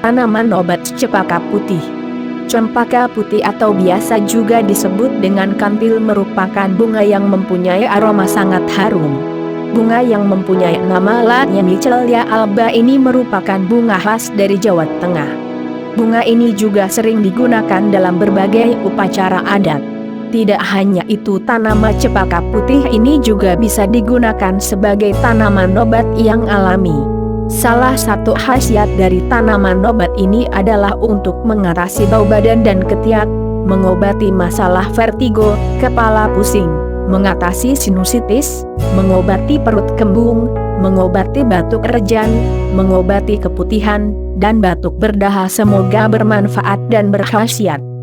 Tanaman obat cempaka putih. Cempaka putih atau biasa juga disebut dengan kantil merupakan bunga yang mempunyai aroma sangat harum. Bunga yang mempunyai nama lainnya Michelia alba ini merupakan bunga khas dari Jawa Tengah. Bunga ini juga sering digunakan dalam berbagai upacara adat. Tidak hanya itu, tanaman cempaka putih ini juga bisa digunakan sebagai tanaman obat yang alami. Salah satu khasiat dari tanaman obat ini adalah untuk mengatasi bau badan dan ketiak, mengobati masalah vertigo, kepala pusing, mengatasi sinusitis, mengobati perut kembung, mengobati batuk rejan, mengobati keputihan, dan batuk berdahak. Semoga bermanfaat dan berkhasiat.